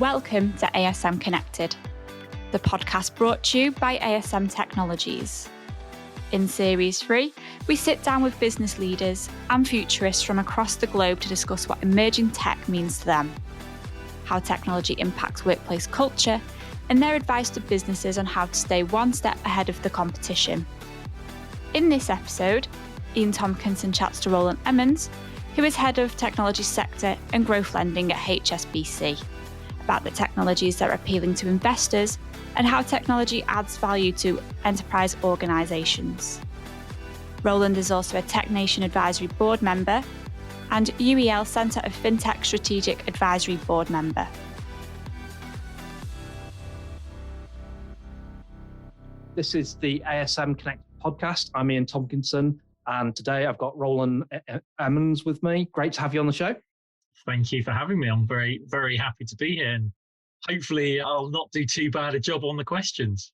Welcome to ASM Connected, the podcast brought to you by ASM Technologies. In Series 3, we sit down with business leaders and futurists from across the globe to discuss what emerging tech means to them, how technology impacts workplace culture, and their advice to businesses on how to stay one step ahead of the competition. In this episode, Iain Tomkinson chats to Roland Emmans, who is Head of Technology Sector and Growth Lending at HSBC, about the technologies that are appealing to investors and how technology adds value to enterprise organisations. Roland is also a Tech Nation Advisory Board member and UEL Centre of Fintech Strategic Advisory Board member. This is the ASM Connected podcast. I'm Iain Tomkinson, and today I've got Roland Emmans with me. Great to have you on the show. Thank you for having me. I'm very, very happy to be here, and hopefully I'll not do too bad a job on the questions.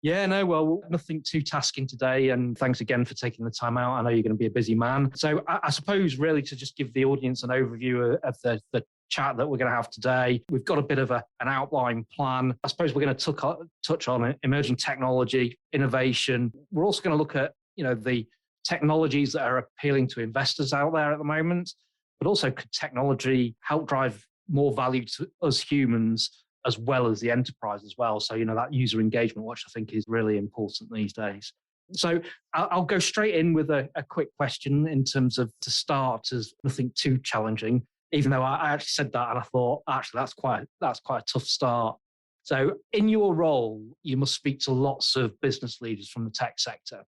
Yeah, no, well, nothing too tasking today, and thanks again for taking the time out. I know you're going to be a busy man. So I suppose really to just give the audience an overview of the chat that we're going to have today. We've got a bit of an outline plan. I suppose we're going to touch on emerging technology, innovation. We're also going to look at, the technologies that are appealing to investors out there at the moment, but also could technology help drive more value to us humans as well as the enterprise as well. So, that user engagement, which I think is really important these days. So I'll go straight in with a quick question in terms of, to start, as nothing too challenging, even though I actually said that and I thought, actually, that's quite a tough start. So in your role, you must speak to lots of business leaders from the tech sector.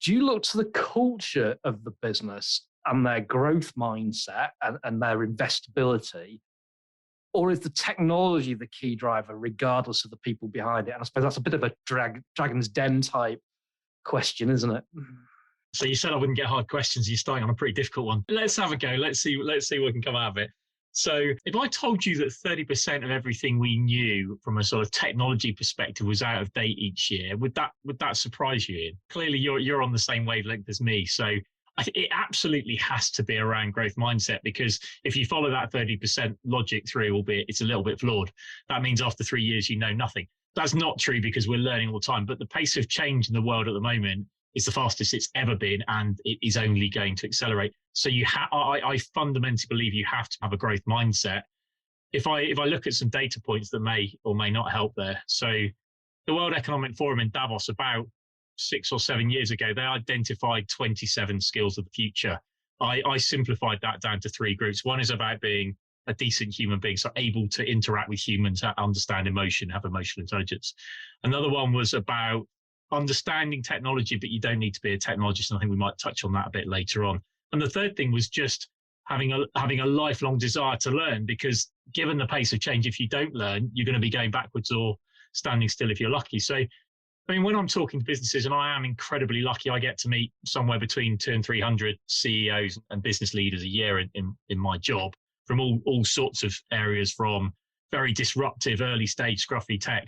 Do you look to the culture of the business and their growth mindset and their investability? Or is the technology the key driver, regardless of the people behind it? And I suppose that's a bit of a Dragon's Den type question, isn't it? So you said I wouldn't get hard questions. You're starting on a pretty difficult one. Let's have a go. Let's see what can come out of it. So if I told you that 30% of everything we knew from a sort of technology perspective was out of date each year, would that surprise you, Iain? Clearly, you're on the same wavelength as me. So it absolutely has to be around growth mindset, because if you follow that 30% logic through, albeit it's a little bit flawed, that means after 3 years, you know nothing. That's not true, because we're learning all the time. But the pace of change in the world at the moment is the fastest it's ever been, and it is only going to accelerate. So I fundamentally believe you have to have a growth mindset. If I look at some data points that may or may not help there. So the World Economic Forum in Davos, about 6 or 7 years ago, they identified 27 skills of the future. I simplified that down to 3 groups. One is about being a decent human being, so able to interact with humans, understand emotion, have emotional intelligence. Another one was about understanding technology, but you don't need to be a technologist. And I think we might touch on that a bit later on. And the third thing was just having a lifelong desire to learn, because given the pace of change, if you don't learn, you're going to be going backwards or standing still if you're lucky. So, when I'm talking to businesses, and I am incredibly lucky, I get to meet somewhere between 200 and 300 CEOs and business leaders a year in my job, from all sorts of areas, from very disruptive early stage scruffy tech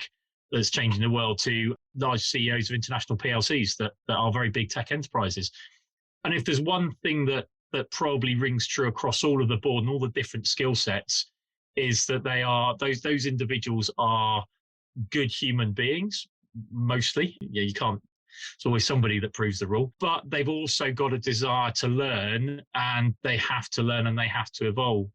that's changing the world to large CEOs of international PLCs that are very big tech enterprises. And if there's one thing that probably rings true across all of the board and all the different skill sets, is that those individuals are good human beings, mostly. Yeah, you can't, it's always somebody that proves the rule, but they've also got a desire to learn, and they have to learn and they have to evolve.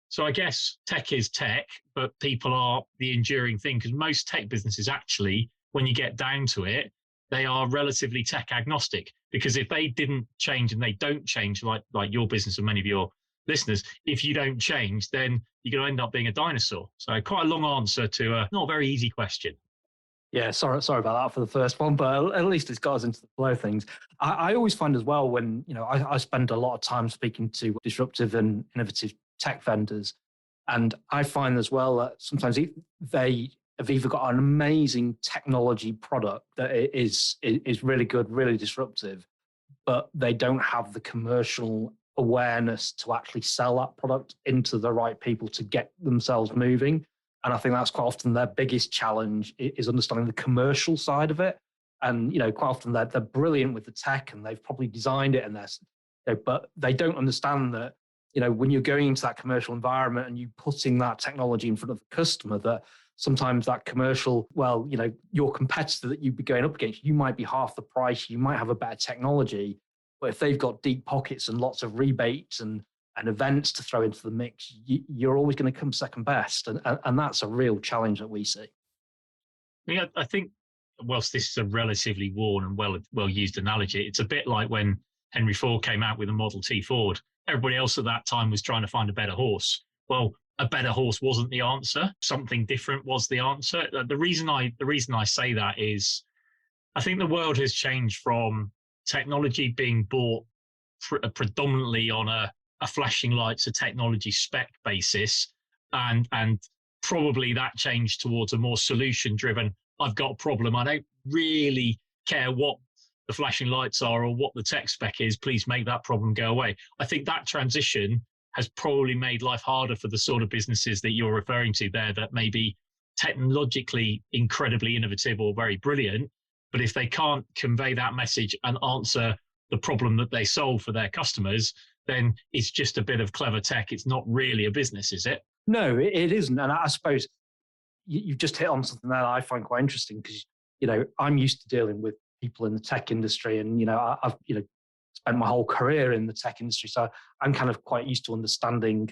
So I guess tech is tech, but people are the enduring thing, because most tech businesses actually, when you get down to it, they are relatively tech agnostic, because if they didn't change, and they don't change, like your business and many of your listeners, if you don't change, then you're going to end up being a dinosaur. So quite a long answer to a not very easy question. Yeah, sorry about that for the first one, but at least it's got us into the flow of things. I always find as well, when, I spend a lot of time speaking to disruptive and innovative tech vendors, and I find as well that sometimes they have either got an amazing technology product that is really good, really disruptive, but they don't have the commercial awareness to actually sell that product into the right people to get themselves moving. And I think that's quite often their biggest challenge, is understanding the commercial side of it. And, quite often they're brilliant with the tech, and they've probably designed it, but they don't understand that, when you're going into that commercial environment and you putting that technology in front of the customer, that sometimes that commercial, your competitor that you'd be going up against, you might be half the price, you might have a better technology, but if they've got deep pockets and lots of rebates and events to throw into the mix, you're always going to come second best. And that's a real challenge that we see. Yeah, I think, whilst this is a relatively worn and well-used analogy, it's a bit like when Henry Ford came out with a Model T Ford. Everybody else at that time was trying to find a better horse. Well, a better horse wasn't the answer. Something different was the answer. The reason I say that is, I think the world has changed from technology being bought predominantly on a flashing lights, a technology spec basis, and probably that changed towards a more solution-driven, I've got a problem, I don't really care what the flashing lights are or what the tech spec is, please make that problem go away. I think that transition has probably made life harder for the sort of businesses that you're referring to there that may be technologically incredibly innovative or very brilliant, but if they can't convey that message and answer the problem that they solve for their customers, then it's just a bit of clever tech. It's not really a business, is it? No, it isn't. And I suppose you've just hit on something that I find quite interesting because, I'm used to dealing with people in the tech industry and, I've, spent my whole career in the tech industry. So I'm kind of quite used to understanding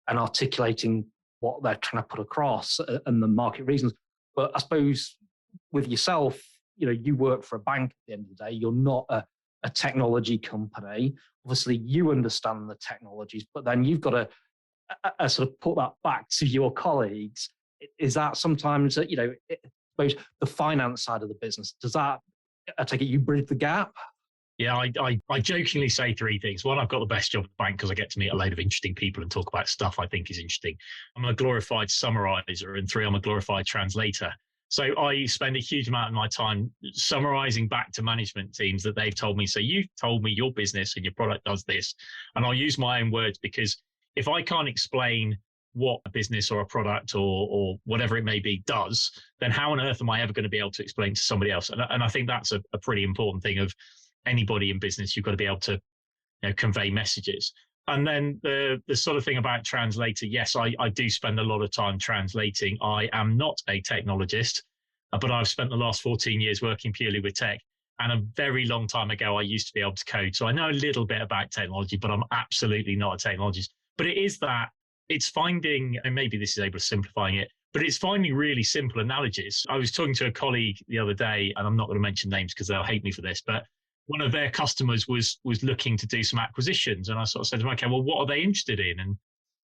and articulating what they're trying to put across and the market reasons. But I suppose with yourself, you work for a bank at the end of the day. You're not a technology company. Obviously, you understand the technologies, but then you've got to sort of put that back to your colleagues. Is that sometimes, I suppose the finance side of the business, does that, I take it you bridge the gap? Yeah, I jokingly say three things. One, I've got the best job at the bank because I get to meet a load of interesting people and talk about stuff I think is interesting. I'm a glorified summarizer, and three, I'm a glorified translator. So I spend a huge amount of my time summarizing back to management teams that they've told me, so you told me your business and your product does this. And I'll use my own words because if I can't explain what a business or a product or whatever it may be does, then how on earth am I ever going to be able to explain to somebody else? And I think that's a pretty important thing of anybody in business. You've got to be able to convey messages. And then the sort of thing about translator, yes, I do spend a lot of time translating. I am not a technologist, but I've spent the last 14 years working purely with tech. And a very long time ago, I used to be able to code. So I know a little bit about technology, but I'm absolutely not a technologist. But it's finding, and maybe this is able to simplifying it, but it's finding really simple analogies. I was talking to a colleague the other day, and I'm not going to mention names because they'll hate me for this, but one of their customers was looking to do some acquisitions. And I sort of said to him, okay, well, what are they interested in? And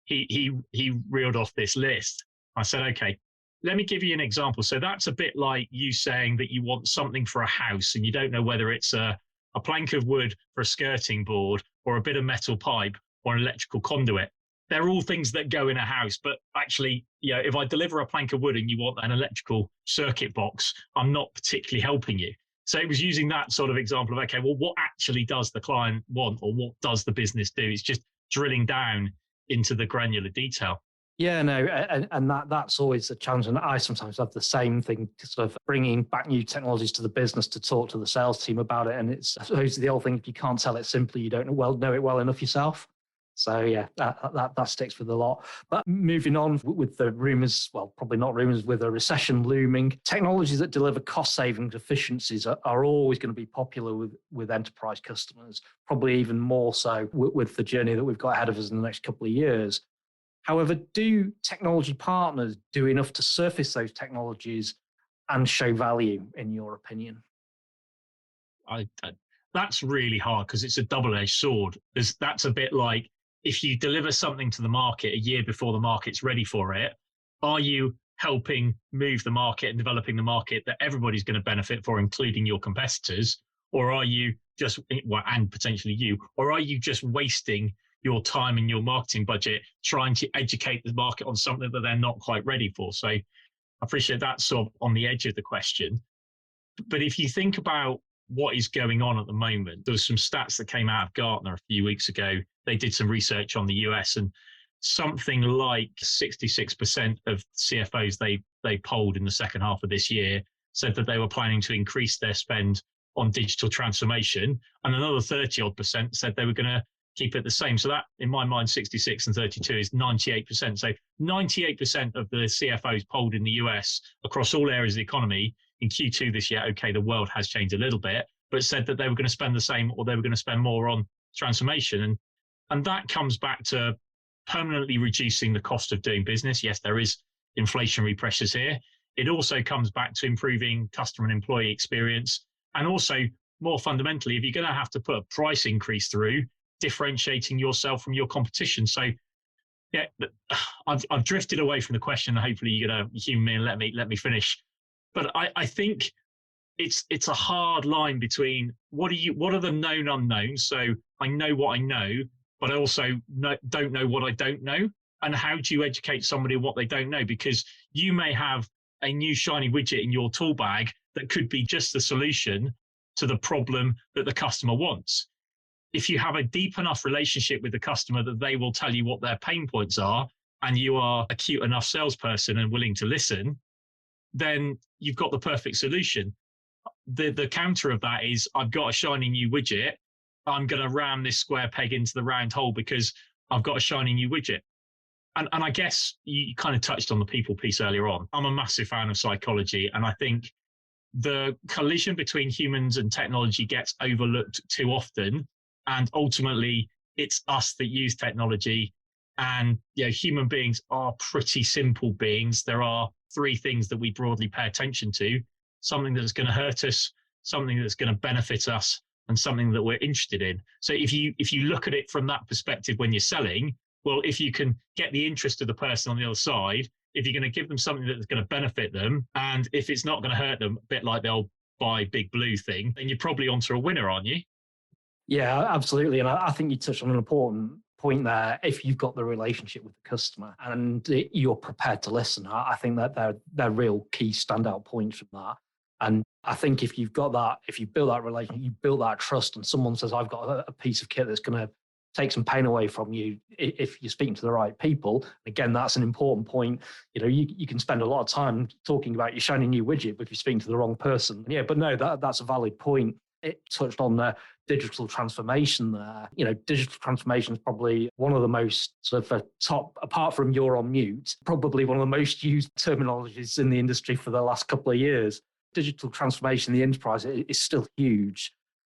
he reeled off this list. I said, okay, let me give you an example. So that's a bit like you saying that you want something for a house and you don't know whether it's a plank of wood for a skirting board or a bit of metal pipe or an electrical conduit. They're all things that go in a house, but actually, if I deliver a plank of wood and you want an electrical circuit box, I'm not particularly helping you. So it was using that sort of example of, okay, well, what actually does the client want or what does the business do? It's just drilling down into the granular detail. Yeah, no, and that's always a challenge. And I sometimes have the same thing, sort of bringing back new technologies to the business to talk to the sales team about it. And it's, I suppose, the old thing, if you can't tell it simply, you don't know it well enough yourself. So yeah, that sticks with a lot. But moving on with the rumours, well, probably not rumours, with a recession looming, technologies that deliver cost savings efficiencies are always going to be popular with enterprise customers, probably even more so with the journey that we've got ahead of us in the next couple of years. However, do technology partners do enough to surface those technologies and show value, in your opinion? That's really hard because it's a double-edged sword. That's a bit like, if you deliver something to the market a year before the market's ready for it, are you helping move the market and developing the market that everybody's going to benefit for, including your competitors? Or are you just, and potentially you, or are you just wasting your time and your marketing budget trying to educate the market on something that they're not quite ready for? So I appreciate that sort of on the edge of the question. But if you think about what is going on at the moment, there was some stats that came out of Gartner a few weeks ago. They did some research on the US, and something like 66% of CFOs they polled in the second half of this year said that they were planning to increase their spend on digital transformation, and another 30% said they were going to keep it the same. So that, in my mind, 66 and 32 is 98%. So 98% of the CFOs polled in the US across all areas of the economy in Q2 this year, okay, the world has changed a little bit, but said that they were going to spend the same or they were going to spend more on transformation. And that comes back to permanently reducing the cost of doing business. Yes, there is inflationary pressures here. It also comes back to improving customer and employee experience. And also, more fundamentally, if you're going to have to put a price increase through, differentiating yourself from your competition. So, yeah, I've drifted away from the question. Hopefully, you're going to humor me and let me finish. But I think it's a hard line between what are the known unknowns. So I know what I know, but I also don't know what I don't know. And how do you educate somebody on what they don't know? Because you may have a new shiny widget in your tool bag that could be just the solution to the problem that the customer wants. If you have a deep enough relationship with the customer that they will tell you what their pain points are, and you are a cute enough salesperson and willing to listen, then you've got the perfect solution. The counter of that is, I've got a shiny new widget. I'm going to ram this square peg into the round hole because I've got a shiny new widget. And I guess you kind of touched on the people piece earlier on. I'm a massive fan of psychology, and I think the collision between humans and technology gets overlooked too often. And ultimately, it's us that use technology. And human beings are pretty simple beings. There are three things that we broadly pay attention to: something that's going to hurt us, something that's going to benefit us, and something that we're interested in. So if you look at it from that perspective when you're selling, well, if you can get the interest of the person on the other side, if you're going to give them something that's going to benefit them, and if it's not going to hurt them, a bit like the old buy big blue thing, then you're probably onto a winner, aren't you? Yeah, absolutely. And I think you touched on an important point there. If you've got the relationship with the customer and you're prepared to listen, I think that they're real key standout points from that. And I think if you've got that, if you build that relationship, you build that trust, and someone says, I've got a piece of kit that's going to take some pain away from you, if you're speaking to the right people. Again, that's an important point. You can spend a lot of time talking about your shiny new widget, but if you're speaking to the wrong person. Yeah, but no, that's a valid point. It touched on the digital transformation there. Digital transformation is probably one of the most sort of top, apart from you're on mute, probably one of the most used terminologies in the industry for the last couple of years. Digital transformation in the enterprise is still huge.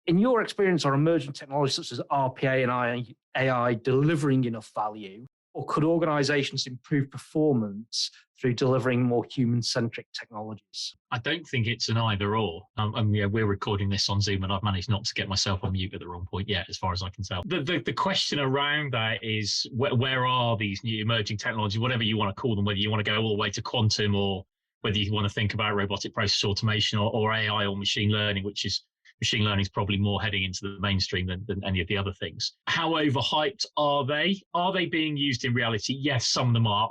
In your experience, are emerging technologies such as RPA and AI delivering enough value, or could organizations improve performance through delivering more human-centric technologies? I don't think it's an either or. We're recording this on Zoom, and I've managed not to get myself on mute at the wrong point yet, as far as I can tell. The question around that is, where are these new emerging technologies, whatever you want to call them, whether you want to go all the way to quantum, or whether you want to think about robotic process automation or AI or machine learning, which is machine learning is probably more heading into the mainstream than any of the other things. How overhyped are they? Are they being used in reality? Yes, some of them are.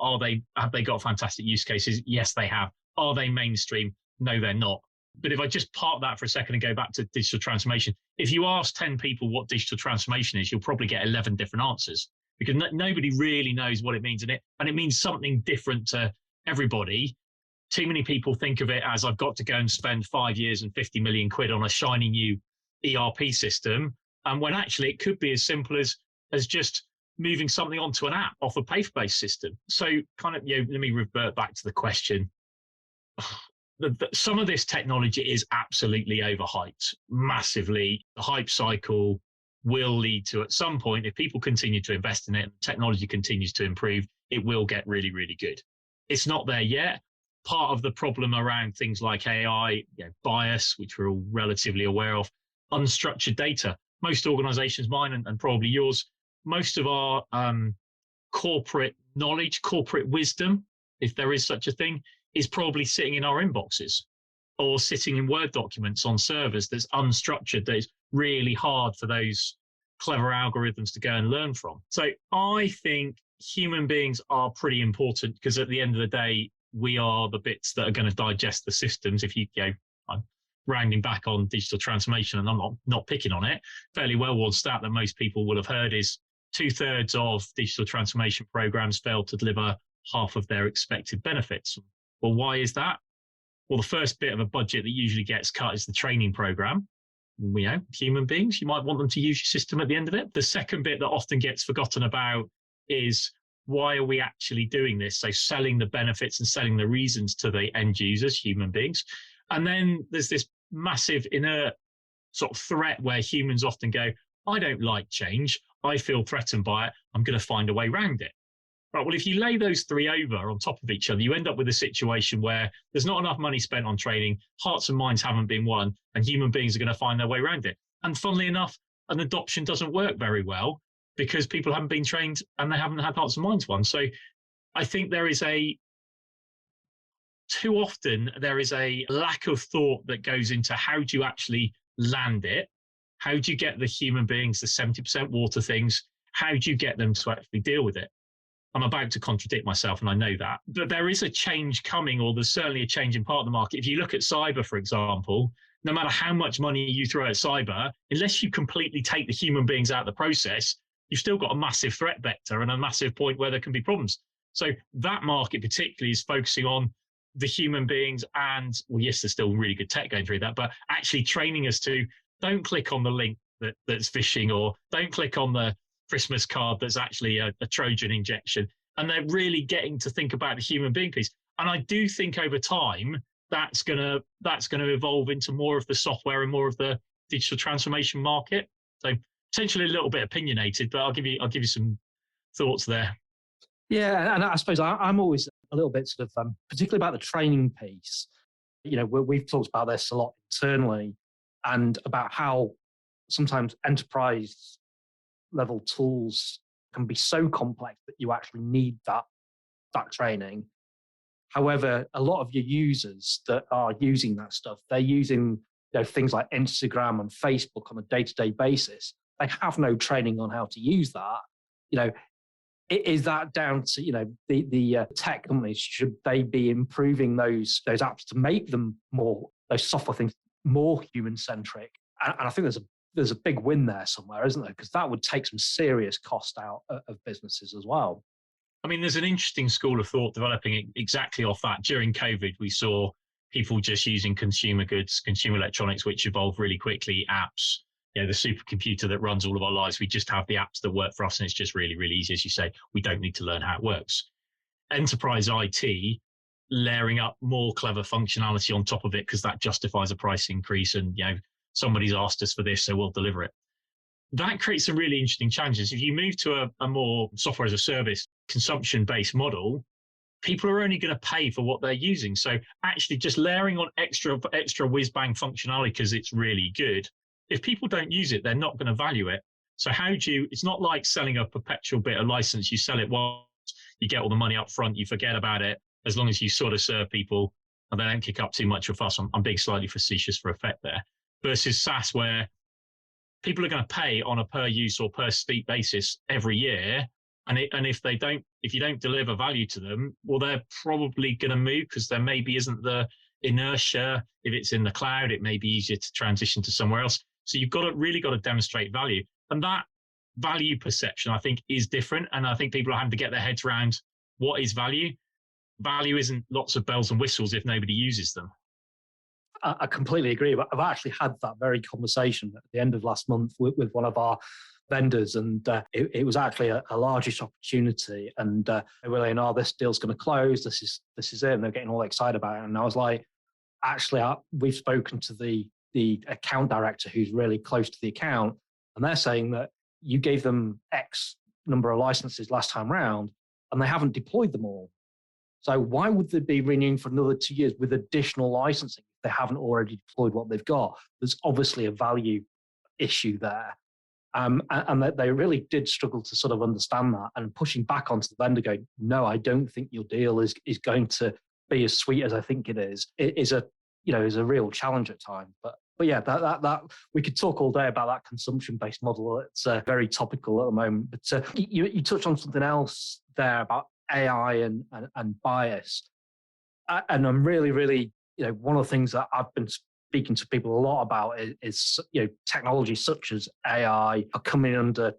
Have they got fantastic use cases? Yes, they have. Are they mainstream? No, they're not. But if I just park that for a second and go back to digital transformation, if you ask 10 people what digital transformation is, you'll probably get 11 different answers, because nobody really knows what it means. And it means something different to everybody. Too many people think of it as, I've got to go and spend 5 years and 50 million quid on a shiny new ERP system. And when actually it could be as simple as just moving something onto an app off a paper-based system. So let me revert back to the question. Some of this technology is absolutely overhyped, massively. The hype cycle will lead to, at some point, if people continue to invest in it, technology continues to improve, it will get really, really good. It's not there yet. Part of the problem around things like AI, bias, which we're all relatively aware of, unstructured data. Most organizations, mine and probably yours, most of our corporate knowledge, corporate wisdom, if there is such a thing, is probably sitting in our inboxes or sitting in Word documents on servers that's unstructured, that is really hard for those clever algorithms to go and learn from. So I think human beings are pretty important, because at the end of the day, we are the bits that are going to digest the systems. If I'm rounding back on digital transformation, and I'm not picking on it, fairly well-worn stat that most people will have heard is 2/3 of digital transformation programs fail to deliver half of their expected benefits. Well, why is that? Well, the first bit of a budget that usually gets cut is the training program. human beings. You might want them to use your system at the end of it. The second bit that often gets forgotten about is, why are we actually doing this? So selling the benefits and selling the reasons to the end users, human beings. And then there's this massive inner sort of threat where humans often go, I don't like change. I feel threatened by it. I'm going to find a way around it. Right. Well, if you lay those three over on top of each other, you end up with a situation where there's not enough money spent on training, hearts and minds haven't been won, and human beings are going to find their way around it. And funnily enough, an adoption doesn't work very well because people haven't been trained and they haven't had hearts and minds won. So I think too often there is a lack of thought that goes into how do you actually land it? How do you get the human beings, the 70% water things, how do you get them to actually deal with it? I'm about to contradict myself, and I know that. But there is a change coming, or there's certainly a change in part of the market. If you look at cyber, for example, no matter how much money you throw at cyber, unless you completely take the human beings out of the process, you've still got a massive threat vector and a massive point where there can be problems. So that market particularly is focusing on the human beings and, well, yes, there's still really good tech going through that, but actually training us to don't click on the link that's phishing, or don't click on the Christmas card that's actually a Trojan injection. And they're really getting to think about the human being piece. And I do think over time that's gonna evolve into more of the software and more of the digital transformation market. So potentially a little bit opinionated, but I'll give you some thoughts there. Yeah, and I suppose I'm always a little bit sort of particularly about the training piece. We've talked about this a lot internally, and about how sometimes enterprise level tools can be so complex that you actually need that training. However, a lot of your users that are using that stuff, they're using things like Instagram and Facebook on a day-to-day basis. They have no training on how to use that. Is that down to the tech companies? Should they be improving those apps to make them more, those software things, more human centric? And I think there's a big win there somewhere, isn't there? Because that would take some serious cost out of businesses as well. I mean, there's an interesting school of thought developing exactly off that. During COVID, we saw people just using consumer goods, consumer electronics, which evolved really quickly, apps, the supercomputer that runs all of our lives. We just have the apps that work for us, and it's just really, really easy. As you say, we don't need to learn how it works. Enterprise IT, layering up more clever functionality on top of it because that justifies a price increase, and somebody's asked us for this, so we'll deliver it. That creates some really interesting challenges. If you move to a more software as a service, consumption-based model, people are only going to pay for what they're using. So actually just layering on extra whiz-bang functionality because it's really good. If people don't use it, they're not going to value it. So it's not like selling a perpetual bit of license. You sell it once, you get all the money up front, you forget about it, as long as you sort of serve people and they don't kick up too much of a fuss. I'm being slightly facetious for effect there. Versus SaaS, where people are going to pay on a per use or per seat basis every year. And if you don't deliver value to them, well, they're probably going to move because there maybe isn't the inertia. If it's in the cloud, it may be easier to transition to somewhere else. So you've really got to demonstrate value. And that value perception, I think, is different. And I think people are having to get their heads around what is value. Value isn't lots of bells and whistles if nobody uses them. I completely agree. I've actually had that very conversation at the end of last month with one of our vendors, and it was actually a largish opportunity. And they were like, "Oh, this deal's going to close. This is it." And they're getting all excited about it. And I was like, "Actually, we've spoken to the account director who's really close to the account, and they're saying that you gave them X number of licenses last time round, and they haven't deployed them all. So why would they be renewing for another 2 years with additional licensing if they haven't already deployed what they've got?" There's obviously a value issue there. And that they really did struggle to sort of understand that, and pushing back onto the vendor going, "No, I don't think your deal is going to be as sweet as I think it is a real challenge at times. But yeah, that we could talk all day about that consumption-based model. It's very topical at the moment. But you touched on something else there about AI and bias. And I'm really, one of the things that I've been speaking to people a lot about is technology such as AI are coming under,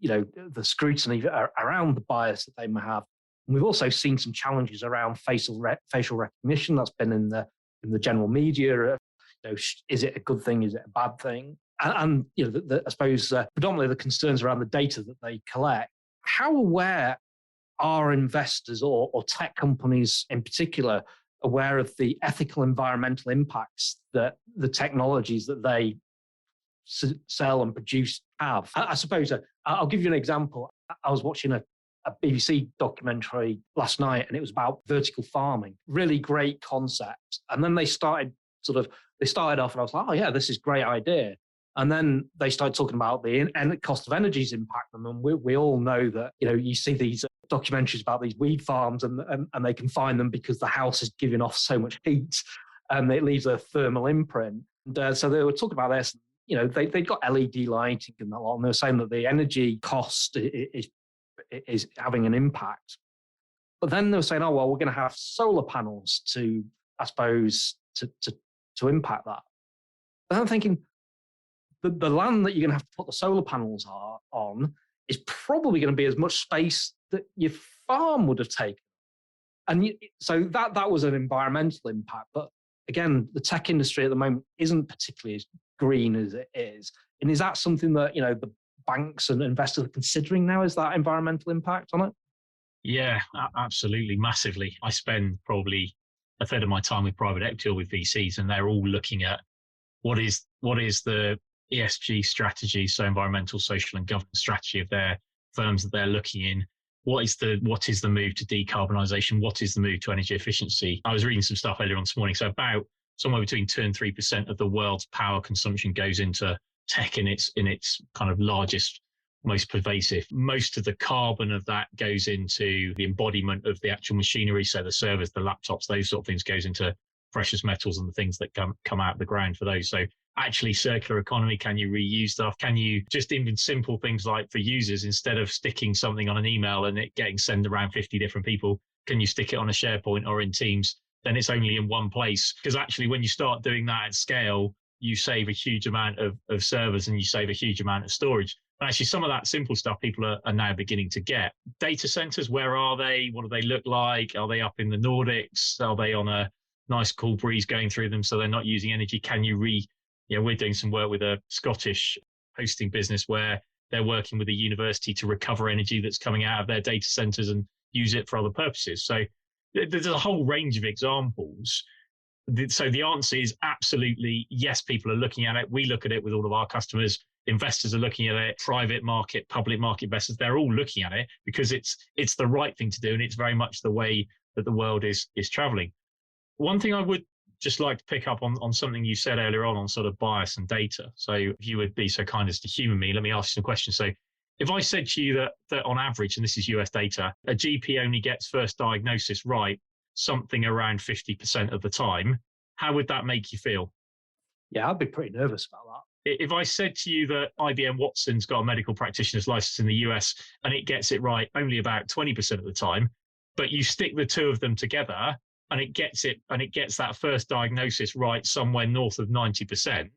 the scrutiny around the bias that they may have. And we've also seen some challenges around facial recognition that's been in the general media. is it a good thing? Is it a bad thing? And I suppose predominantly the concerns around the data that they collect. How aware are investors or tech companies in particular aware of the ethical environmental impacts that the technologies that they sell and produce have? I suppose I'll give you an example. I was watching a BBC documentary last night, and it was about vertical farming. Really great concept. And then they started off, and I was like, oh yeah, this is a great idea. And then they started talking about the cost of energy's impact on them. We all know that, you see these documentaries about these weed farms and they can find them because the house is giving off so much heat and it leaves a thermal imprint. And so they were talking about this, they got LED lighting and that lot, and they were saying that the energy cost is having an impact. But then they were saying, oh, well, we're going to have solar panels to, I suppose, to impact that. And I'm thinking, the land that you're going to have to put the solar panels on is probably going to be as much space that your farm would have taken. And so that was an environmental impact. But again, the tech industry at the moment isn't particularly as green as it is. And is that something that, the banks and investors are considering now? Is that environmental impact on it? Yeah, absolutely, massively. I spend probably a third of my time with private equity or with VCs, and they're all looking at what is the ESG strategy, so environmental, social, and governance strategy of their firms that they're looking in. What is the move to decarbonisation? What is the move to energy efficiency? I was reading some stuff earlier on this morning. So about somewhere between 2 and 3% of the world's power consumption goes into tech in its kind of largest, most pervasive. Most of the carbon of that goes into the embodiment of the actual machinery. So the servers, the laptops, those sort of things goes into precious metals and the things that come out of the ground for those. So actually circular economy, can you reuse stuff? Can you just even simple things like for users, instead of sticking something on an email and it getting sent around 50 different people, can you stick it on a SharePoint or in Teams? Then it's only in one place. Because actually when you start doing that at scale, you save a huge amount of servers and you save a huge amount of storage. And actually some of that simple stuff people are now beginning to get. Data centers, where are they? What do they look like? Are they up in the Nordics? Are they on a nice cool breeze going through them so they're not using energy? Can you we're doing some work with a Scottish hosting business where they're working with a university to recover energy that's coming out of their data centers and use it for other purposes. So there's a whole range of examples. So the answer is absolutely yes, people are looking at it. We look at it with all of our customers. Investors are looking at it. Private market, public market investors, they're all looking at it because it's the right thing to do, and it's very much the way that the world is traveling. One thing I would just like to pick up on something you said earlier on sort of bias and data. So if you would be so kind as to humour me, let me ask you some questions. So if I said to you that on average, and this is US data, a GP only gets first diagnosis right something around 50% of the time, how would that make you feel? Yeah, I'd be pretty nervous about that. If I said to you that IBM Watson's got a medical practitioner's license in the US and it gets it right only about 20% of the time, but you stick the two of them together and it gets that first diagnosis right somewhere north of 90%,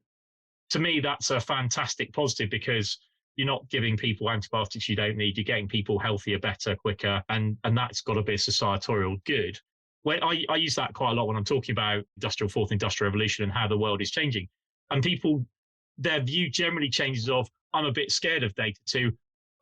to me, that's a fantastic positive, because you're not giving people antibiotics you don't need. You're getting people healthier, better, quicker, and that's got to be a societal good. When I use that quite a lot when I'm talking about fourth industrial revolution and how the world is changing. And people, their view generally changes of, I'm a bit scared of data, to,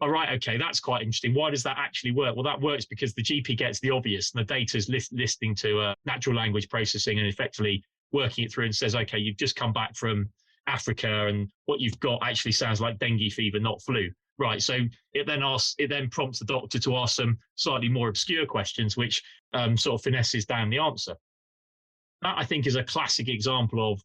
all right, okay, that's quite interesting. Why does that actually work? Well, that works because the GP gets the obvious and the data is listening to natural language processing and effectively working it through and says, okay, you've just come back from Africa and what you've got actually sounds like dengue fever, not flu. Right, so it then prompts the doctor to ask some slightly more obscure questions, which sort of finesses down the answer. That, I think, is a classic example of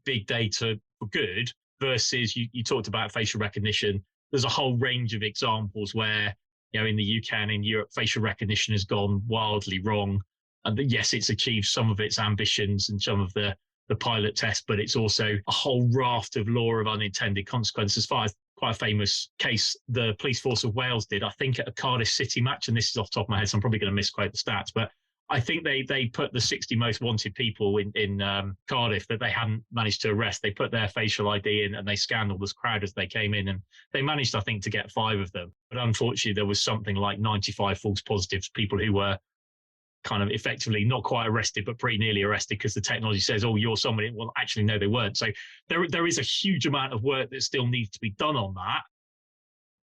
big data for good versus you talked about facial recognition. There's a whole range of examples where, in the UK and in Europe, facial recognition has gone wildly wrong. And yes, it's achieved some of its ambitions and some of the pilot test, but it's also a whole raft of law of unintended consequences. As far as quite a famous case the police force of Wales did, I think, at a Cardiff City match, and this is off the top of my head, so I'm probably going to misquote the stats, but I think they put the 60 most wanted people in Cardiff that they hadn't managed to arrest. They put their facial ID in and they scanned all this crowd as they came in, and they managed, I think, to get 5 of them. But unfortunately, there was something like 95 false positives, people who were kind of effectively not quite arrested, but pretty nearly arrested because the technology says, oh, you're somebody. Well, actually, no, they weren't. So there is a huge amount of work that still needs to be done on that.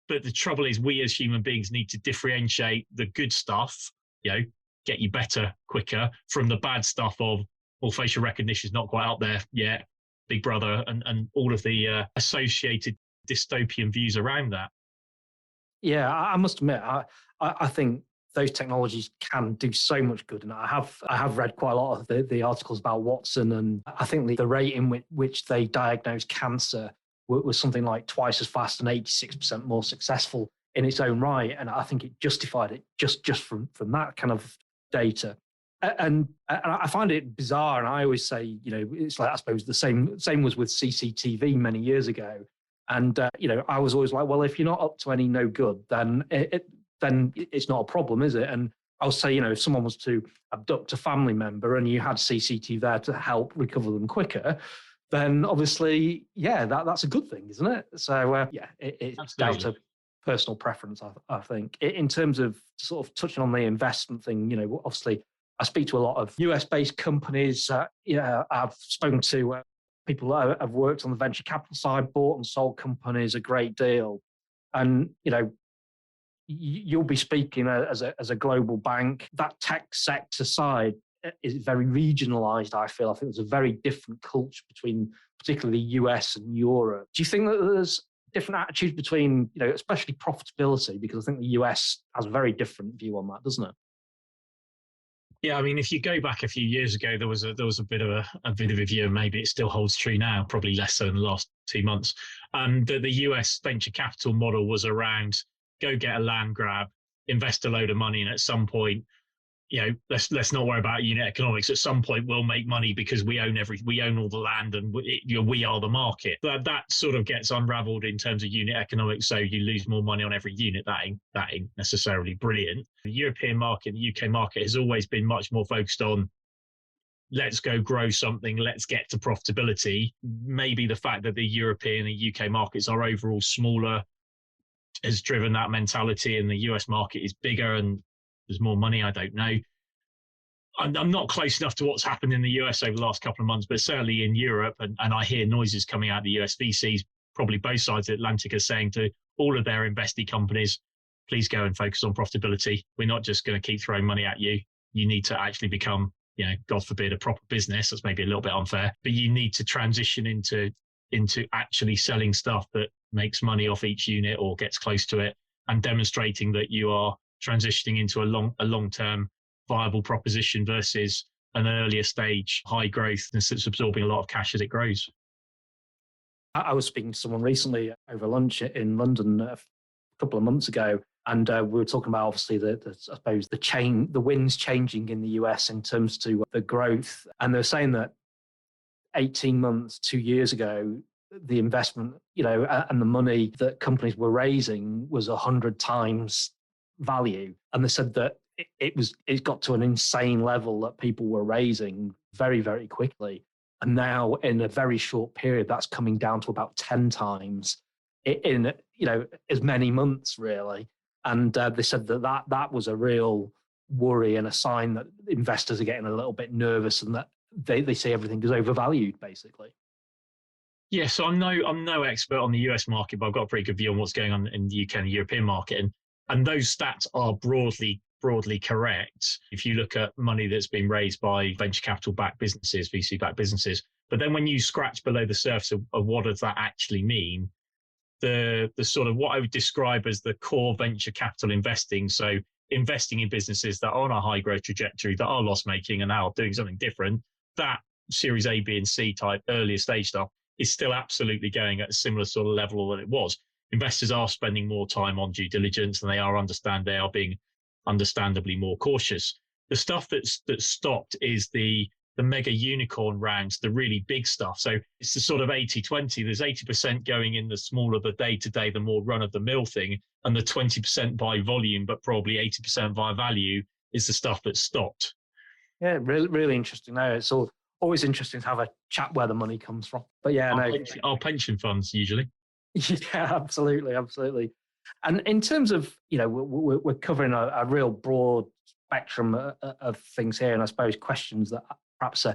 But the trouble is, we as human beings need to differentiate the good stuff, get you better quicker, from the bad stuff of, well, facial recognition is not quite out there yet, Big Brother, and all of the associated dystopian views around that. Yeah, I must admit, I think those technologies can do so much good, and I have read quite a lot of the articles about Watson, and I think the rate in which they diagnose cancer was something like twice as fast and 86% more successful in its own right, and I think it justified it just from that kind of data. And I find it bizarre, and I always say, it's like, I suppose the same was with CCTV many years ago. And I was always like, well, if you're not up to any no good, then it's not a problem, is it? And I'll say, if someone was to abduct a family member and you had CCTV there to help recover them quicker, then obviously, that's a good thing, isn't it? So it's down to personal preference, I think. In terms of sort of touching on the investment thing, obviously, I speak to a lot of US-based companies. I've spoken to people that have worked on the venture capital side, bought and sold companies a great deal. And, you'll be speaking as a global bank. That tech sector side is very regionalized, I feel. I think there's a very different culture between particularly US and Europe. Do you think that there's different attitudes between, especially profitability? Because I think the US has a very different view on that, doesn't it? Yeah, I mean, if you go back a few years ago, there was a bit of a view, and maybe it still holds true now, probably less so in the last 2 months. The US venture capital model was around go get a land grab, invest a load of money, and at some point, let's not worry about unit economics. At some point, we'll make money because we own all the land, and we are the market. That sort of gets unravelled in terms of unit economics. So you lose more money on every unit. That ain't necessarily brilliant. The European market, the UK market, has always been much more focused on let's go grow something, let's get to profitability. Maybe the fact that the European and UK markets are overall smaller has driven that mentality, and the US market is bigger and there's more money. I don't know. I'm not close enough to what's happened in the US over the last couple of months, but certainly in Europe, and I hear noises coming out of the US VCs, probably both sides of the Atlantic, are saying to all of their investee companies, please go and focus on profitability. We're not just going to keep throwing money at you. You need to actually become, God forbid, a proper business. That's maybe a little bit unfair, but you need to transition into actually selling stuff that makes money off each unit or gets close to it, and demonstrating that you are transitioning into a long-term viable proposition versus an earlier stage high growth that's absorbing a lot of cash as it grows. I was speaking to someone recently over lunch in London a couple of months ago, and we were talking about obviously the winds changing in the US in terms to the growth, and they're saying that 18 months, 2 years ago, the investment, and the money that companies were raising was 100 times value. And they said that it got to an insane level that people were raising very, very quickly. And now in a very short period, that's coming down to about 10 times in as many months, really. And they said that was a real worry and a sign that investors are getting a little bit nervous, and that they say everything is overvalued, basically. Yeah, so I'm no expert on the US market, but I've got a pretty good view on what's going on in the UK and the European market. And those stats are broadly correct if you look at money that's been raised by venture capital backed businesses, VC backed businesses. But then when you scratch below the surface of what does that actually mean, the sort of what I would describe as the core venture capital investing, so investing in businesses that are on a high growth trajectory, that are loss making and are doing something different, that Series A, B and C type earlier stage stuff is still absolutely going at a similar sort of level that it was. Investors are spending more time on due diligence, and they are being understandably more cautious. The stuff that's stopped is the mega unicorn rounds, the really big stuff. So it's the sort of 80-20. There's 80% going in the smaller, the day-to-day, the more run-of-the-mill thing, and the 20% by volume, but probably 80% by value is the stuff that's stopped. Yeah, really, really interesting. No, it's always interesting to have a chat where the money comes from. But yeah, our pension funds usually. Yeah, absolutely. And in terms of, we're covering a real broad spectrum of things here, and I suppose questions that perhaps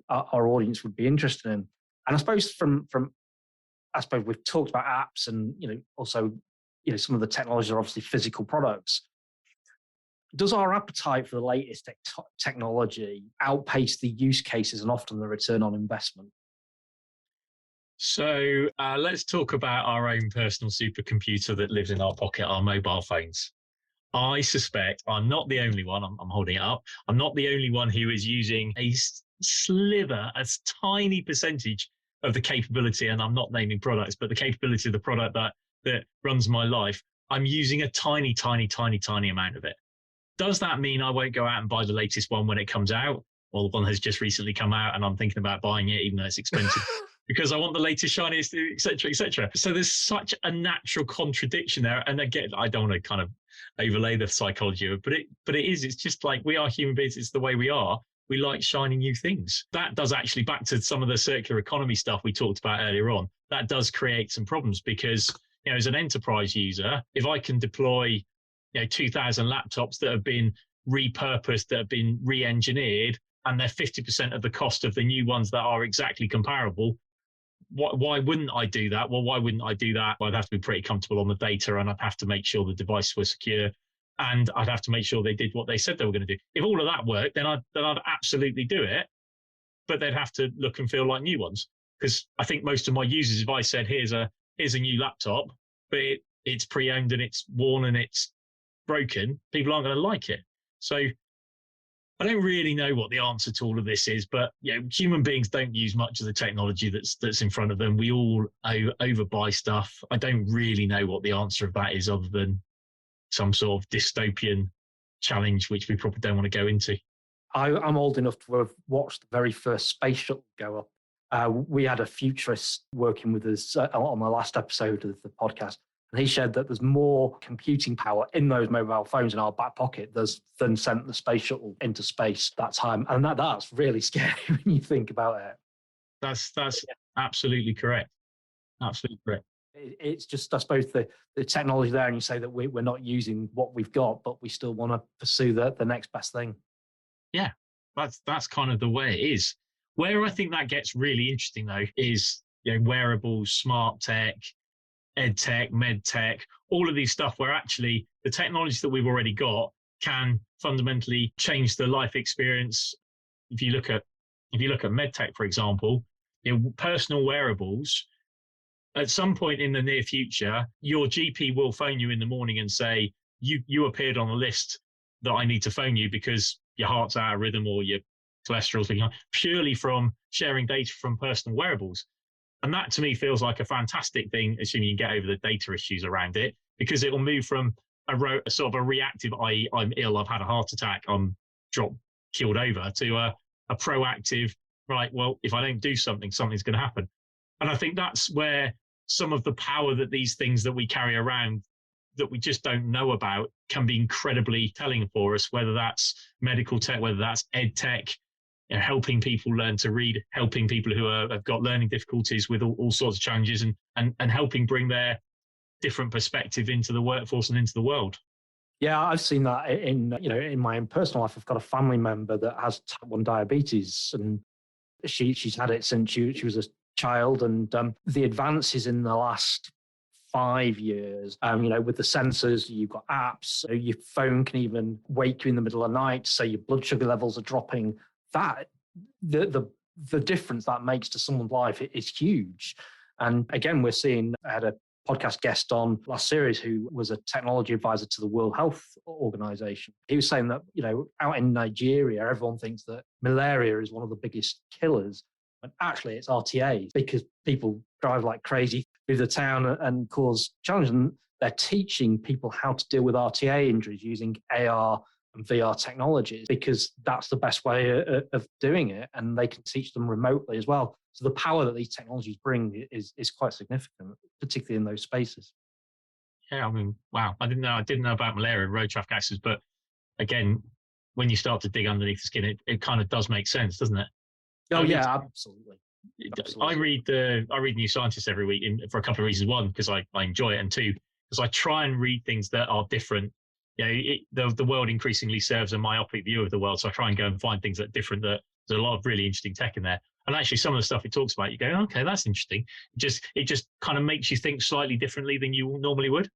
our audience would be interested in. And I suppose I suppose we've talked about apps, and also some of the technologies are obviously physical products. Does our appetite for the latest technology outpace the use cases and often the return on investment? So let's talk about our own personal supercomputer that lives in our pocket, our mobile phones. I suspect I'm not the only one, I'm holding it up, I'm not the only one who is using a sliver, a tiny percentage of the capability, and I'm not naming products, but the capability of the product that runs my life. I'm using a tiny, tiny, tiny, tiny amount of it. Does that mean I won't go out and buy the latest one when it comes out? Well, the one has just recently come out and I'm thinking about buying it, even though it's expensive, because I want the latest, shiniest, et cetera, et cetera. So there's such a natural contradiction there. And again, I don't want to kind of overlay the psychology of it, but it's just like we are human beings. It's the way we are. We like shiny new things. That does actually, back to some of the circular economy stuff we talked about earlier on, that does create some problems because, as an enterprise user, if I can deploy 2,000 laptops that have been repurposed, that have been re-engineered, and they're 50% of the cost of the new ones that are exactly comparable, why wouldn't I do that? Well, why wouldn't I do that? Well, I'd have to be pretty comfortable on the data, and I'd have to make sure the devices were secure, and I'd have to make sure they did what they said they were going to do. If all of that worked, then I'd absolutely do it, but they'd have to look and feel like new ones. Because I think most of my users, if I said, here's a new laptop, but it's pre-owned and it's worn and it's broken, people aren't going to like it. So I don't really know what the answer to all of this is, but human beings don't use much of the technology that's in front of them. We all overbuy stuff. I don't really know what the answer of that is, other than some sort of dystopian challenge, which we probably don't want to go into. I'm old enough to have watched the very first space shuttle go up. We had a futurist working with us on the last episode of the podcast, and he shared that there's more computing power in those mobile phones in our back pocket than sent the space shuttle into space that time. And that's really scary when you think about it. That's absolutely correct. Absolutely correct. It's just, I suppose, the technology there, and you say that we're not using what we've got, but we still want to pursue the next best thing. Yeah, that's kind of the way it is. Where I think that gets really interesting, though, is wearables, smart tech, ed tech, med tech, all of these stuff where actually the technology that we've already got can fundamentally change the life experience. If you look at med tech, for example, personal wearables, at some point in the near future, your GP will phone you in the morning and say, you appeared on a list that I need to phone you because your heart's out of rhythm or your cholesterol's being high, purely from sharing data from personal wearables. And that to me feels like a fantastic thing, assuming you get over the data issues around it, because it will move from a sort of a reactive, i.e. I'm ill, I've had a heart attack, I'm killed over, to a proactive, right, well, if I don't do something, something's going to happen. And I think that's where some of the power that these things that we carry around that we just don't know about can be incredibly telling for us, whether that's medical tech, whether that's ed tech, helping people learn to read, helping people who have got learning difficulties with all sorts of challenges, and helping bring their different perspective into the workforce and into the world. Yeah, I've seen that in my own personal life. I've got a family member that has type 1 diabetes, and she's had it since she was a child. And the advances in the last 5 years, with the sensors, you've got apps, so your phone can even wake you in the middle of the night, so your blood sugar levels are dropping. That the difference that makes to someone's life is huge. And again, I had a podcast guest on last series who was a technology advisor to the World Health Organization. He was saying that, out in Nigeria, everyone thinks that malaria is one of the biggest killers, but actually it's RTA, because people drive like crazy through the town and cause challenges. And they're teaching people how to deal with RTA injuries using AR and VR technologies, because that's the best way of doing it, and they can teach them remotely as well. So the power that these technologies bring is quite significant, particularly in those spaces. Yeah, I mean, wow, I didn't know about malaria and road traffic accidents, but again, when you start to dig underneath the skin, it kind of does make sense, doesn't it? Yeah, absolutely. I read New Scientist every week for a couple of reasons. One, because I enjoy it, and two, because I try and read things that are different. the world increasingly serves a myopic view of the world. So I try and go and find things that are different. That there's a lot of really interesting tech in there. And actually, some of the stuff it talks about, you go, okay, that's interesting. It just kind of makes you think slightly differently than you normally would.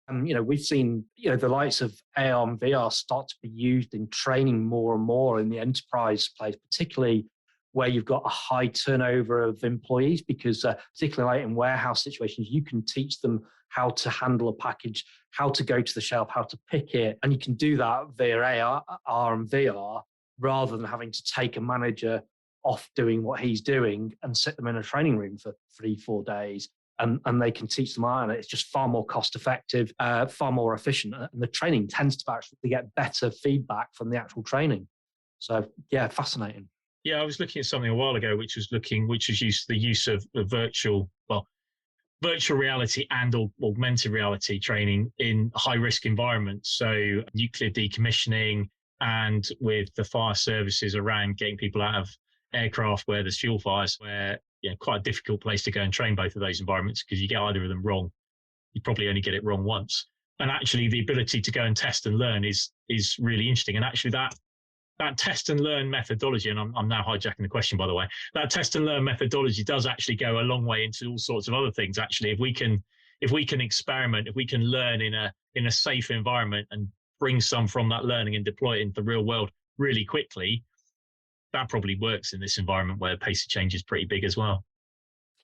And, we've seen, the likes of AR and VR start to be used in training more and more in the enterprise space, particularly where you've got a high turnover of employees, because particularly like in warehouse situations, you can teach them how to handle a package, how to go to the shelf, how to pick it. And you can do that via AR and VR rather than having to take a manager off doing what he's doing and sit them in a training room for 3-4 days. And they can teach them out, and it's just far more cost effective, far more efficient. And the training tends to actually get better feedback from the actual training. So yeah, fascinating. Yeah, I was looking at something a while ago, which was the use of virtual reality and augmented reality training in high risk environments. So nuclear decommissioning, and with the fire services around getting people out of aircraft where there's fuel fires, where quite a difficult place to go and train both of those environments, because you get either of them wrong, you probably only get it wrong once. And actually the ability to go and test and learn is really interesting. And actually that test and learn methodology, and I'm now hijacking the question, by the way, that test and learn methodology does actually go a long way into all sorts of other things. Actually, if we can experiment, if we can learn in a safe environment and bring some from that learning and deploy it into the real world really quickly, that probably works in this environment where the pace of change is pretty big as well.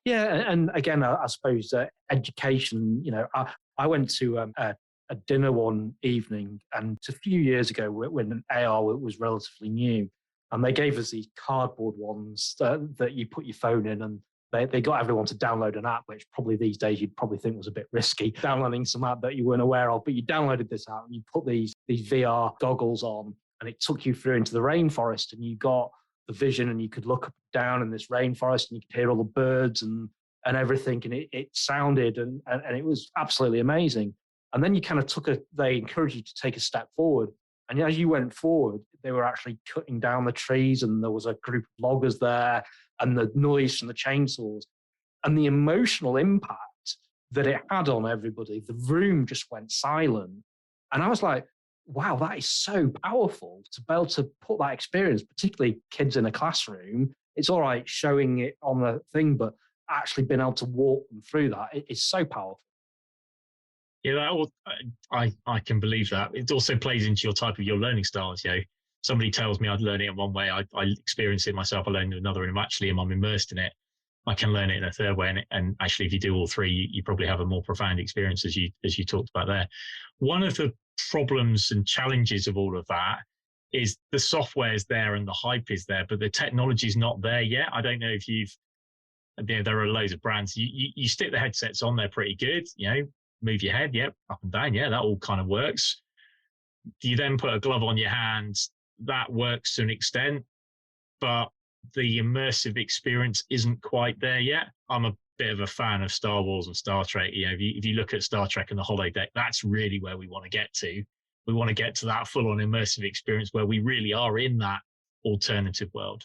Yeah, and again, I suppose education. I went to a dinner one evening, and a few years ago when AR was relatively new, and they gave us these cardboard ones that you put your phone in, and they got everyone to download an app, which probably these days you'd probably think was a bit risky, downloading some app that you weren't aware of. But you downloaded this app and you put these VR goggles on, and it took you through into the rainforest, and you got the vision, and you could look up and down in this rainforest, and you could hear all the birds and everything, and it sounded and it was absolutely amazing. And then you kind of they encouraged you to take a step forward. And as you went forward, they were actually cutting down the trees, and there was a group of loggers there, and the noise from the chainsaws, and the emotional impact that it had on everybody. The room just went silent. And I was like, wow, that is so powerful to be able to put that experience, particularly kids in a classroom. It's all right showing it on the thing, but actually being able to walk them through that, it is so powerful. Yeah, I can believe that. It also plays into your learning styles. Somebody tells me I'd learn it in one way, I experience it myself, I learn it another, and actually I'm immersed in it, I can learn it in a third way. And actually, if you do all three, you probably have a more profound experience, as you talked about there. One of the problems and challenges of all of that is the software is there and the hype is there, but the technology is not there yet. I don't know if there are loads of brands. You stick the headsets on, they're pretty good. Move your head, up and down, that all kind of works. You then put a glove on your hands, that works to an extent, but the immersive experience isn't quite there yet. I'm a bit of a fan of Star Wars and Star Trek. If you look at Star Trek and the holodeck, that's really where we want to get to. We want to get to that full-on immersive experience where we really are in that alternative world.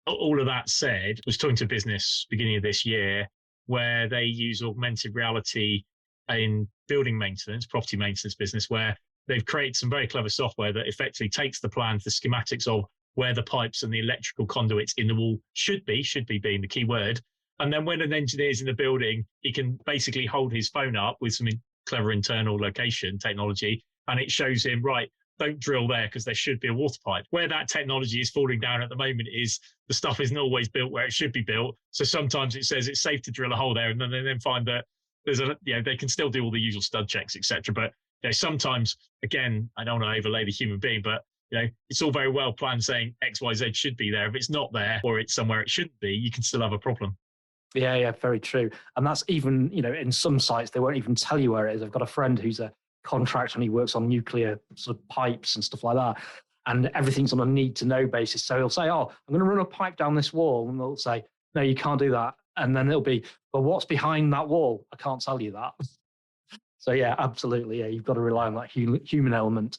All of that said, I was talking to a business beginning of this year where they use augmented reality in building maintenance, property maintenance business, where they've created some very clever software that effectively takes the plans, the schematics of where the pipes and the electrical conduits in the wall should be being the key word. And then when an engineer's in the building, he can basically hold his phone up with some clever internal location technology, and it shows him, right, don't drill there because there should be a water pipe. Where that technology is falling down at the moment is the stuff isn't always built where it should be built. So sometimes it says it's safe to drill a hole there, and then they find that they can still do all the usual stud checks, etc. But sometimes, again, I don't want to overlay the human being, but it's all very well planned saying X, Y, Z should be there. If it's not there, or it's somewhere it shouldn't be, you can still have a problem. Yeah, very true. And that's even, in some sites, they won't even tell you where it is. I've got a friend who's a contractor and he works on nuclear sort of pipes and stuff like that. And everything's on a need to know basis. So he'll say, oh, I'm going to run a pipe down this wall. And they'll say, no, you can't do that. And then it'll be, well, what's behind that wall? I can't tell you that. So yeah, absolutely. Yeah, you've got to rely on that human element.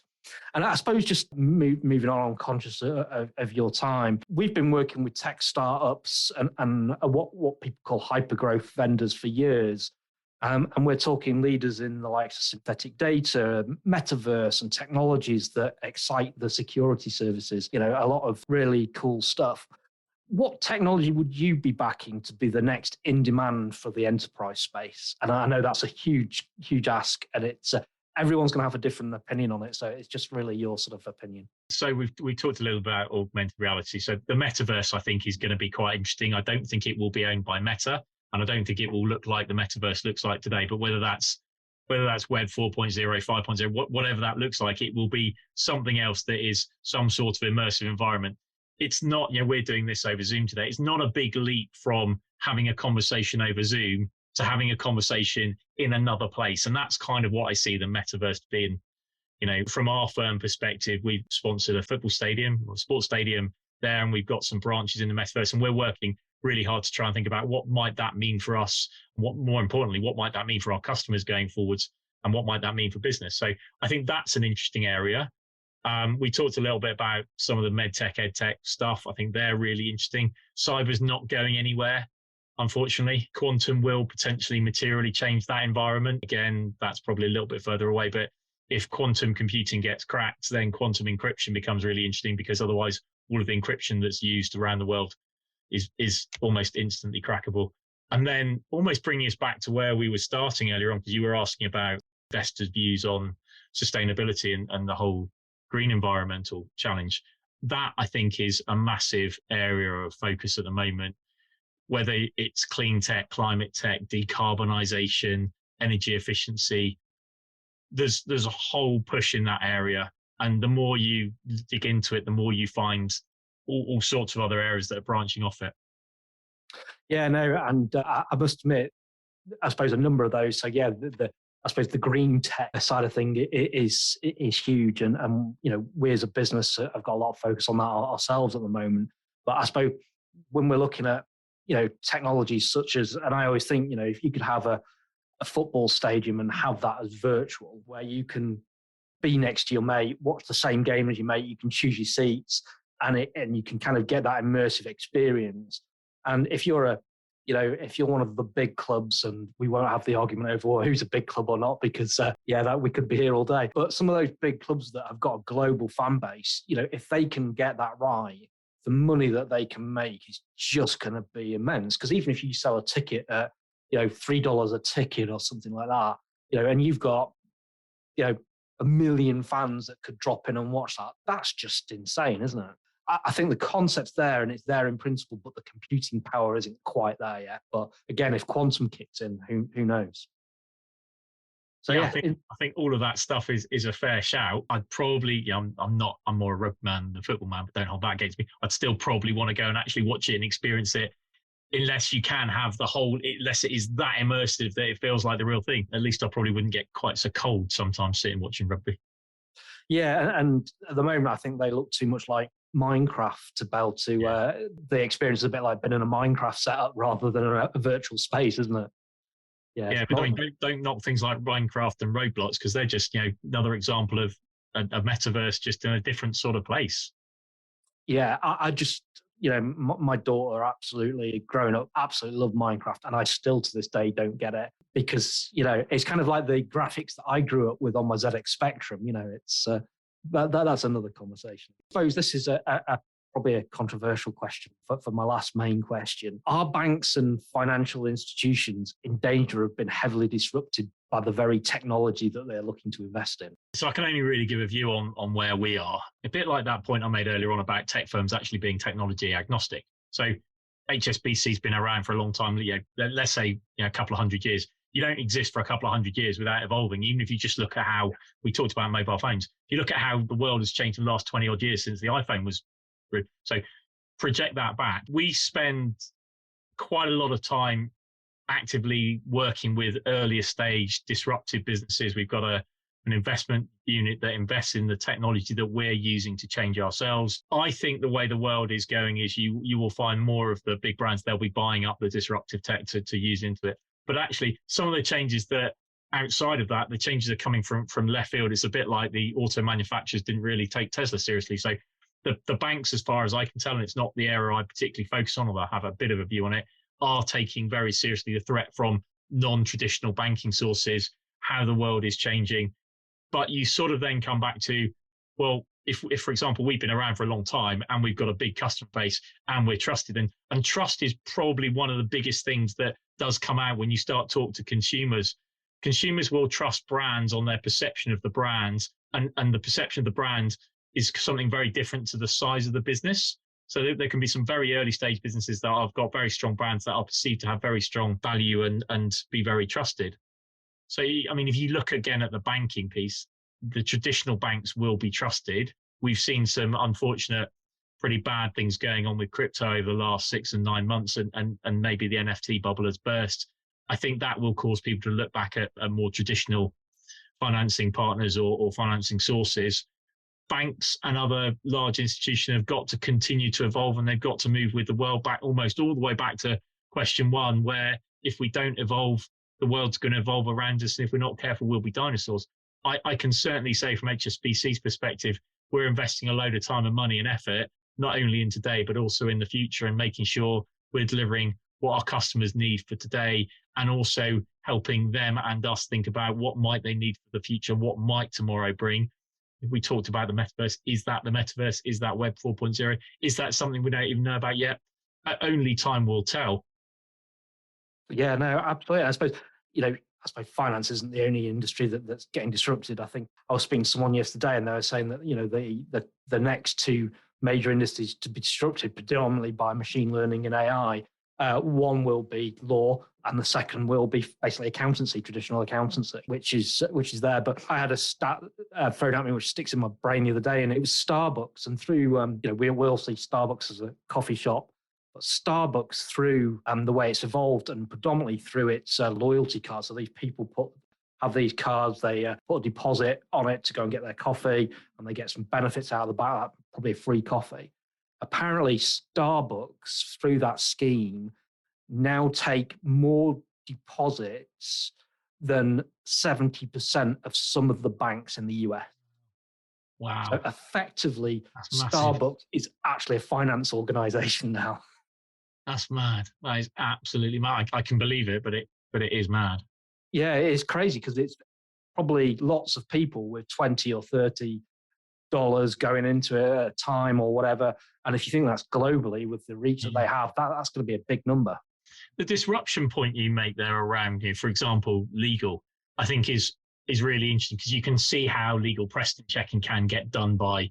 And I suppose just moving on, I'm conscious of your time. We've been working with tech startups and what people call hypergrowth vendors for years. And we're talking leaders in the likes of synthetic data, metaverse, and technologies that excite the security services. A lot of really cool stuff. What technology would you be backing to be the next in demand for the enterprise space? And I know that's a huge, huge ask, and it's everyone's going to have a different opinion on it. So it's just really your sort of opinion. So we talked a little about augmented reality. So the metaverse, I think, is going to be quite interesting. I don't think it will be owned by Meta, and I don't think it will look like the metaverse looks like today. But whether that's Web 4.0, 5.0, whatever that looks like, it will be something else that is some sort of immersive environment. It's not, we're doing this over Zoom today. It's not a big leap from having a conversation over Zoom to having a conversation in another place. And that's kind of what I see the metaverse being. From our firm perspective, we've sponsored a football stadium or sports stadium there, and we've got some branches in the metaverse, and we're working really hard to try and think about what might that mean for us, more importantly, what might that mean for our customers going forwards, and what might that mean for business. So I think that's an interesting area. We talked a little bit about some of the medtech, edtech stuff. I think they're really interesting. Cyber's not going anywhere, unfortunately. Quantum will potentially materially change that environment. Again, that's probably a little bit further away, but if quantum computing gets cracked, then quantum encryption becomes really interesting, because otherwise all of the encryption that's used around the world is almost instantly crackable. And then almost bringing us back to where we were starting earlier on, because you were asking about investors' views on sustainability and the whole green environmental challenge. That, I think, is a massive area of focus at the moment, whether it's clean tech, climate tech, decarbonisation, energy efficiency. There's a whole push in that area. And the more you dig into it, the more you find all sorts of other areas that are branching off it. Yeah, no, and I must admit, I suppose a number of those. So yeah, I suppose the green tech side of thing is huge, and we as a business have got a lot of focus on that ourselves at the moment. But I suppose when we're looking at technologies such as, and I always think if you could have a football stadium and have that as virtual, where you can be next to your mate, watch the same game as your mate, you can choose your seats, and you can kind of get that immersive experience. And if you're if you're one of the big clubs, and we won't have the argument over who's a big club or not, because that we could be here all day. But some of those big clubs that have got a global fan base, if they can get that right, the money that they can make is just going to be immense. Because even if you sell a ticket at $3 a ticket or something like that, and you've got a million fans that could drop in and watch that, that's just insane, isn't it? I think the concept's there, and it's there in principle, but the computing power isn't quite there yet. But again, if quantum kicks in, who knows? So I think all of that stuff is a fair shout. I'd probably, I'm more a rugby man than a football man, but don't hold that against me. I'd still probably want to go and actually watch it and experience it, unless you can have unless it is that immersive that it feels like the real thing. At least I probably wouldn't get quite so cold sometimes sitting watching rugby. Yeah, and at the moment, I think they look too much like Minecraft to be able to the experience is a bit like being in a Minecraft setup rather than a virtual space, isn't it? Yeah, but don't knock things like Minecraft and Roblox, because they're just another example of a metaverse just in a different sort of place. Yeah, I just my daughter absolutely growing up absolutely loved Minecraft, and I still to this day don't get it, because it's kind of like the graphics that I grew up with on my ZX Spectrum. It's that's another conversation. I suppose this is probably a controversial question for my last main question. Are banks and financial institutions in danger of being heavily disrupted by the very technology that they're looking to invest in? So I can only really give a view on where we are. A bit like that point I made earlier on about tech firms actually being technology agnostic. So HSBC's been around for a long time, let's say a couple of 100 years. You don't exist for a couple of 100 years without evolving. Even if you just look at how we talked about mobile phones, if you look at how the world has changed in the last 20 odd years since the iPhone was. So project that back. We spend quite a lot of time actively working with earlier stage disruptive businesses. We've got an investment unit that invests in the technology that we're using to change ourselves. I think the way the world is going is you will find more of the big brands, they'll be buying up the disruptive tech to use into it. But actually, some of the changes that outside of that, the changes are coming from left field. It's a bit like the auto manufacturers didn't really take Tesla seriously. So the banks, as far as I can tell, and it's not the area I particularly focus on, although I have a bit of a view on it, are taking very seriously the threat from non-traditional banking sources, how the world is changing. But you sort of then come back to, well, if for example, we've been around for a long time and we've got a big customer base and we're trusted, and trust is probably one of the biggest things that does come out when you start talking to consumers. Consumers will trust brands on their perception of the brands, and the perception of the brand is something very different to the size of the business. So there can be some very early stage businesses that have got very strong brands that are perceived to have very strong value and be very trusted. So, I mean, if you look again at the banking piece, the traditional banks will be trusted. We've seen some unfortunate, pretty bad things going on with crypto over the last 6 and 9 months, and maybe the NFT bubble has burst. I think that will cause people to look back at more traditional financing partners or financing sources. Banks and other large institutions have got to continue to evolve, and they've got to move with the world back, almost all the way back to question one, where if we don't evolve, the world's going to evolve around us. And if we're not careful, we'll be dinosaurs. I can certainly say from HSBC's perspective, we're investing a load of time and money and effort, not only in today, but also in the future, and making sure we're delivering what our customers need for today, and also helping them and us think about what might they need for the future, what might tomorrow bring. We talked about the metaverse. Is that the metaverse? Is that Web 4.0? Is that something we don't even know about yet? Only time will tell. Yeah, no, absolutely. I suppose finance isn't the only industry that's getting disrupted. I think I was speaking to someone yesterday, and they were saying that the next two major industries to be disrupted predominantly by machine learning and AI. One will be law, and the second will be basically accountancy, traditional accountancy, which is there. But I had a stat thrown at me which sticks in my brain the other day, and it was Starbucks. And through we will see Starbucks as a coffee shop, but Starbucks through the way it's evolved, and predominantly through its loyalty cards. So these people have these cards, they put a deposit on it to go and get their coffee, and they get some benefits out of the back, probably a free coffee. Apparently, Starbucks, through that scheme, now take more deposits than 70% of some of the banks in the US. Wow. So effectively, Starbucks is actually a finance organization now. That's mad. That is absolutely mad. I can believe it, but it is mad. Yeah, it is crazy, because it's probably lots of people with $20 or $30 going into it at a time or whatever. And if you think that's globally with the reach that they have, that's going to be a big number. The disruption point you make there around, for example, legal, I think is really interesting, because you can see how legal precedent checking can get done by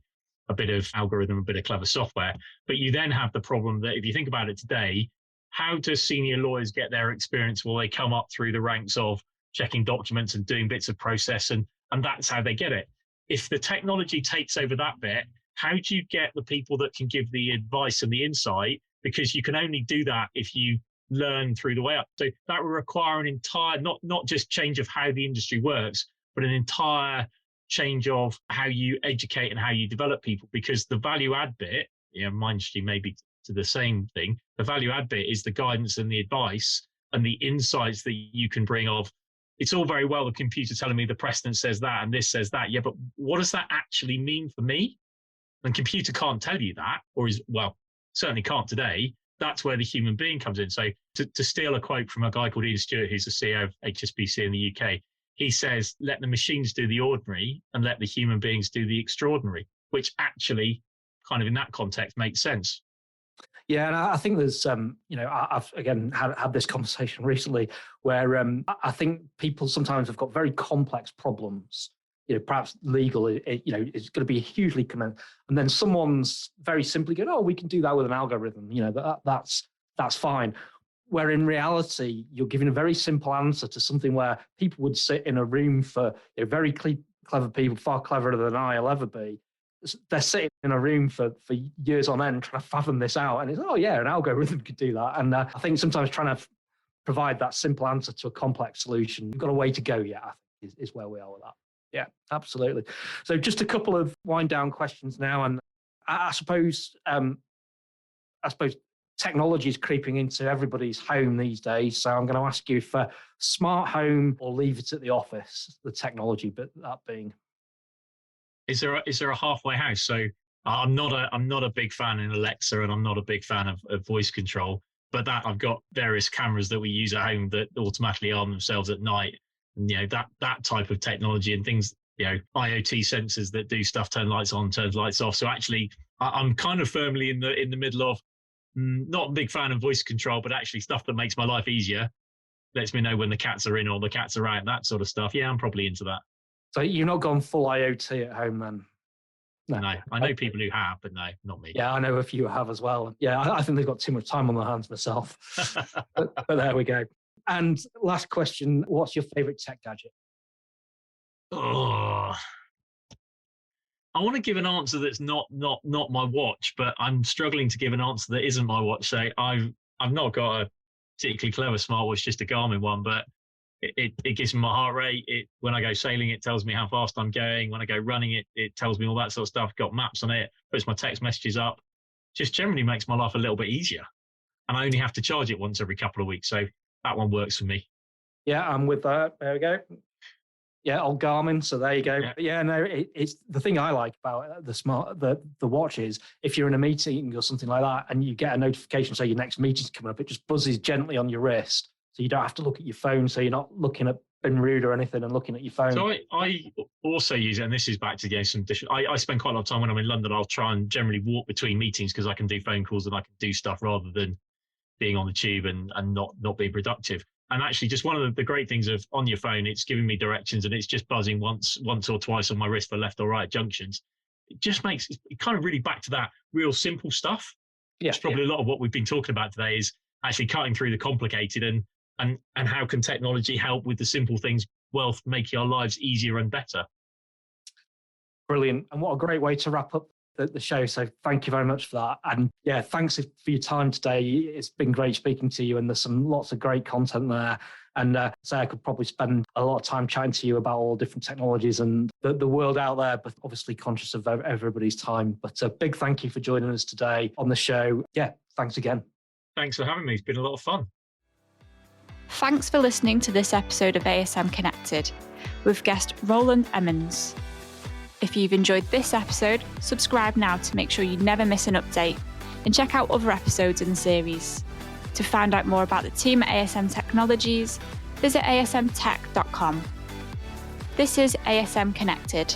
a bit of algorithm, a bit of clever software. But you then have the problem that if you think about it today, how do senior lawyers get their experience? Well, they come up through the ranks of checking documents and doing bits of process, and that's how they get it. If the technology takes over that bit, how do you get the people that can give the advice and the insight? Because you can only do that if you learn through the way up. So that will require an entire, not just change of how the industry works, but an entire change of how you educate and how you develop people. Because the value add bit, my industry may be to the same thing. The value add bit is the guidance and the advice and the insights that you can bring of, it's all very well the computer telling me the precedent says that and this says that. Yeah, but what does that actually mean for me? And computer can't tell you that, certainly can't today. That's where the human being comes in. So to steal a quote from a guy called Iain Stewart, who's the CEO of HSBC in the UK, he says, let the machines do the ordinary and let the human beings do the extraordinary, which actually kind of in that context makes sense. Yeah, and I think there's, I've again had this conversation recently where I think people sometimes have got very complex problems. Perhaps legal, it's going to be hugely and then someone's very simply going, "Oh, we can do that with an algorithm." That's fine. Where in reality, you're giving a very simple answer to something where people would sit in a room for very clever people, far cleverer than I'll ever be. They're sitting in a room for years on end trying to fathom this out. And it's, oh yeah, an algorithm could do that. And I think sometimes trying to provide that simple answer to a complex solution, you've got a way to go yet, I think is where we are with that. Yeah, absolutely. So just a couple of wind down questions now. And I suppose technology is creeping into everybody's home these days. So I'm going to ask you for smart home or leave it at the office, the technology, but that being. Is there a halfway house? So I'm not a big fan in Alexa, and I'm not a big fan of voice control. But that I've got various cameras that we use at home that automatically arm themselves at night. And, that type of technology and things, IoT sensors that do stuff, turn lights on, turn lights off. So actually, I'm kind of firmly in the middle of, not a big fan of voice control, but actually stuff that makes my life easier, lets me know when the cats are in or the cats are out, that sort of stuff. Yeah, I'm probably into that. So you've not gone full IoT at home then? No, I know people who have, but no, not me. Yeah, I know a few have as well. Yeah, I think they've got too much time on their hands myself. but there we go. And last question, what's your favorite tech gadget? Oh, I want to give an answer that's not my watch, but I'm struggling to give an answer that isn't my watch. So I've not got a particularly clever smartwatch, just a Garmin one, but it gives me my heart rate. When I go sailing, it tells me how fast I'm going. When I go running, it tells me all that sort of stuff. Got maps on it, puts my text messages up. Just generally makes my life a little bit easier. And I only have to charge it once every couple of weeks. So that one works for me. Yeah, I'm with that. There we go. Yeah, old Garmin. So there you go. Yeah, no, it's the thing I like about the watch is if you're in a meeting or something like that and you get a notification, say your next meeting's coming up, it just buzzes gently on your wrist. So you don't have to look at your phone. So you're not looking at being rude or anything and looking at your phone. So I also use it, and this is back to some different. I spend quite a lot of time when I'm in London. I'll try and generally walk between meetings because I can do phone calls and I can do stuff rather than being on the tube and not being productive. And actually, just one of the great things of on your phone, it's giving me directions and it's just buzzing once or twice on my wrist for left or right junctions. It just makes it kind of really back to that real simple stuff. Yeah, it's probably a lot of what we've been talking about today is actually cutting through the complicated and how can technology help with the simple things, making our lives easier and better. Brilliant. And what a great way to wrap up the show. So thank you very much for that. And yeah, thanks for your time today. It's been great speaking to you and there's lots of great content there. And so I could probably spend a lot of time chatting to you about all different technologies and the world out there, but obviously conscious of everybody's time. But a big thank you for joining us today on the show. Yeah, thanks again. Thanks for having me. It's been a lot of fun. Thanks for listening to this episode of ASM Connected with guest Roland Emmans. If you've enjoyed this episode, subscribe now to make sure you never miss an update and check out other episodes in the series. To find out more about the team at ASM Technologies, visit asmtech.com. This is ASM Connected.